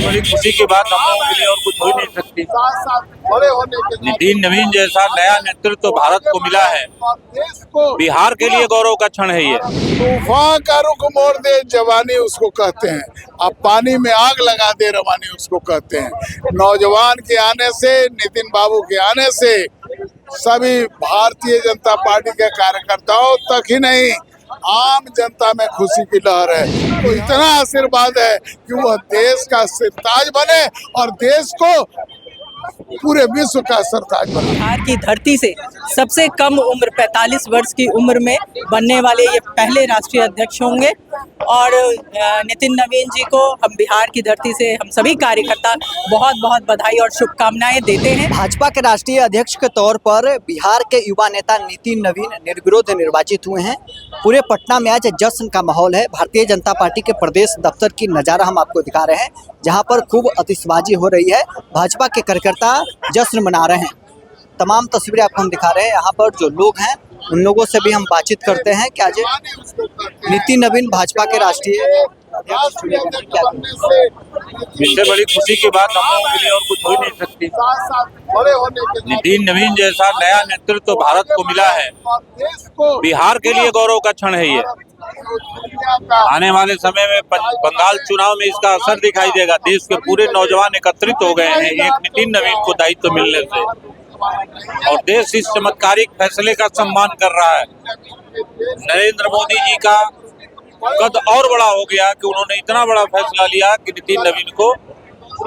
बड़ी खुशी की बात हम लोगों के लिए और कुछ हो ही नहीं सकती। नितिन नवीन जैसा नया नेतृत्व तो भारत को मिला है। बिहार के लिए गौरव का क्षण है ये। तूफान का रुख मोड़ दे जवानी उसको कहते हैं, अब पानी में आग लगा दे रवानी उसको कहते हैं। नौजवान के आने से, नितिन बाबू के आने से सभी भारतीय जनता पार्टी के कार्यकर्ताओं तक ही नहीं, आम जनता में खुशी की लहर है। तो इतना आशीर्वाद है कि वह देश का सिरताज बने और देश को पूरे विश्व का सरताज बना। बिहार की धरती से सबसे कम उम्र 45 वर्ष की उम्र में बनने वाले ये पहले राष्ट्रीय अध्यक्ष होंगे और नितिन नवीन जी को हम बिहार की धरती से हम सभी कार्यकर्ता बहुत बहुत बधाई और शुभकामनाएं देते हैं। भाजपा के राष्ट्रीय अध्यक्ष के तौर पर बिहार के युवा नेता नितिन नवीन निर्विरोध निर्वाचित हुए हैं। पूरे पटना में आज जश्न का माहौल है। भारतीय जनता पार्टी के प्रदेश दफ्तर की नज़ारा हम आपको दिखा रहे हैं, जहां पर खूब आतिशबाजी हो रही है। भाजपा के कार्यकर्ता जश्न मना रहे हैं। तमाम तस्वीरें आपको हम दिखा रहे हैं। यहाँ पर जो लोग हैं उन लोगों से भी हम बातचीत करते हैं कि आज नितिन नवीन भाजपा के राष्ट्रीय इससे बड़ी खुशी की बात हम लोगों के लिए और कुछ हो ही नहीं सकती। नितिन नवीन जैसा नया नेतृत्व तो भारत को मिला है। बिहार के लिए गौरव का क्षण है ये। आने वाले समय में बंगाल चुनाव में इसका असर दिखाई देगा। देश के पूरे नौजवान एकत्रित हो गए हैं एक नितिन नवीन को दायित्व मिलने से, और देश इस चमत्कारिक फैसले का सम्मान कर रहा है। नरेंद्र मोदी जी का कद और बड़ा हो गया कि उन्होंने इतना बड़ा फैसला लिया कि नितिन नवीन को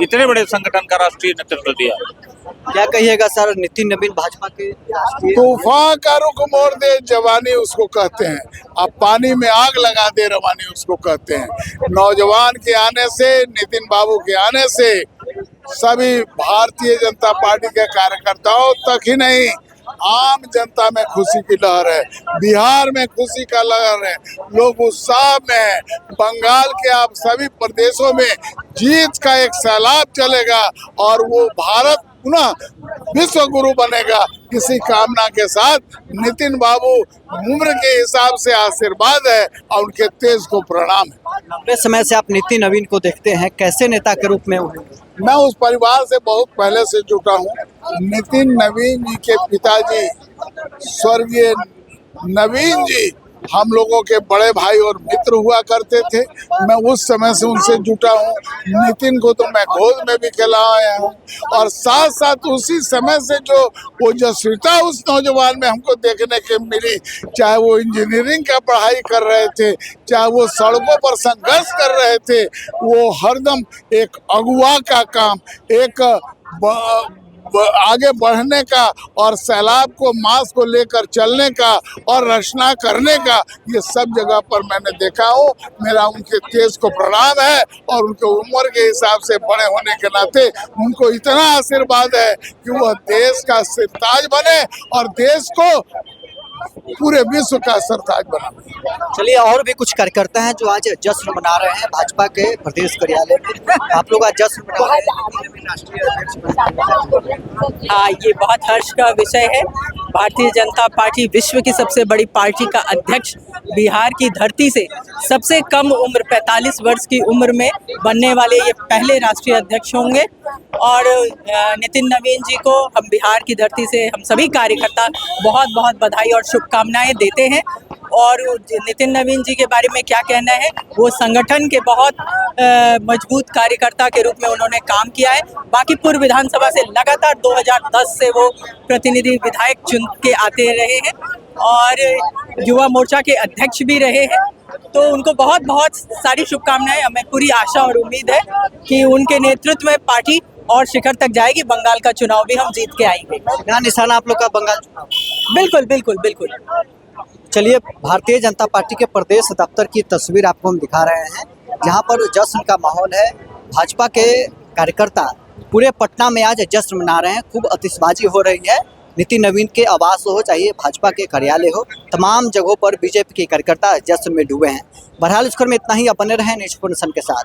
इतने बड़े संगठन का राष्ट्रीय नेतृत्व दिया। क्या कहिएगा सर, नितिन नवीन भाजपा के तूफान का रुख मोड़ दे जवानी उसको कहते हैं, अब पानी में आग लगा दे रवानी उसको कहते हैं। नौजवान के आने से, नितिन बाबू के आने से सभी भारतीय जनता पार्टी के कार्यकर्ताओं तक ही नहीं, आम जनता में खुशी की लहर है। बिहार में खुशी का लहर है, लोग उत्साह में हैं। बंगाल के आप सभी प्रदेशों में जीत का एक सैलाब चलेगा और वो भारत पुनः विश्व गुरु बनेगा। इसी कामना के साथ नितिन बाबू उम्र के हिसाब से आशीर्वाद है और उनके तेज को प्रणाम है। लंबे समय से आप नितिन नवीन को देखते हैं, कैसे नेता के रूप में उभरे? मैं उस परिवार से बहुत पहले से जुटा हूँ। नितिन नवीन जी के पिताजी स्वर्गीय नवीन जी हम लोगों के बड़े भाई और मित्र हुआ करते थे। मैं उस समय से उनसे जुटा हूँ। नितिन को तो मैं गोद में भी खिलाया हूँ और साथ साथ उसी समय से जो ओजस्विता उस नौजवान में हमको देखने के मिली, चाहे वो इंजीनियरिंग का पढ़ाई कर रहे थे, चाहे वो सड़कों पर संघर्ष कर रहे थे, वो हरदम एक अगुवा का काम, एक आगे बढ़ने का और सैलाब को मास को लेकर चलने का और रचना करने का, ये सब जगह पर मैंने देखा हूँ। मेरा उनके तेज को प्रणाम है और उनके उम्र के हिसाब से बड़े होने के नाते उनको इतना आशीर्वाद है कि वह देश का सिरताज बने और देश को पूरे विश्व का सरताज बना। चलिए, और भी कुछ कार्यकर्ता हैं जो आज जश्न मना रहे हैं भाजपा के प्रदेश कार्यालय में। आप लोग आज जश्न मना रहे हैं राष्ट्रीय अध्यक्ष। हाँ, ये बहुत हर्ष का विषय है। भारतीय जनता पार्टी विश्व की सबसे बड़ी पार्टी का अध्यक्ष बिहार की धरती से सबसे कम उम्र 45 वर्ष की उम्र में बनने वाले ये पहले राष्ट्रीय अध्यक्ष होंगे और नितिन नवीन जी को हम बिहार की धरती से हम सभी कार्यकर्ता बहुत बहुत बधाई और शुभकामनाएं देते हैं। और नितिन नवीन जी के बारे में क्या कहना है, वो संगठन के बहुत मजबूत कार्यकर्ता के रूप में उन्होंने काम किया है। बांकीपुर विधानसभा से लगातार 2010 से वो प्रतिनिधि विधायक चुन के आते रहे हैं और युवा मोर्चा के अध्यक्ष भी रहे हैं। तो उनको बहुत बहुत सारी शुभकामनाएं। हमें पूरी आशा और उम्मीद है कि उनके नेतृत्व में पार्टी और शिखर तक जाएगी। बंगाल का चुनाव भी हम जीत के आएंगे। क्या निशाना आप लोग का बंगाल चुनाव? बिल्कुल बिल्कुल बिल्कुल। चलिए, भारतीय जनता पार्टी के प्रदेश दफ्तर की तस्वीर आपको हम दिखा रहे हैं, जहां पर जश्न का माहौल है। भाजपा के कार्यकर्ता पूरे पटना में आज जश्न मना रहे हैं। खूब आतिशबाजी हो रही है। नितिन नवीन के आवास हो, चाहे भाजपा के कार्यालय हो, तमाम जगहों पर बीजेपी के कार्यकर्ता जश्न में डूबे हैं। बहरहाल, इस क्रम में इतना ही। बने रहें न्यूज़ 24 के साथ।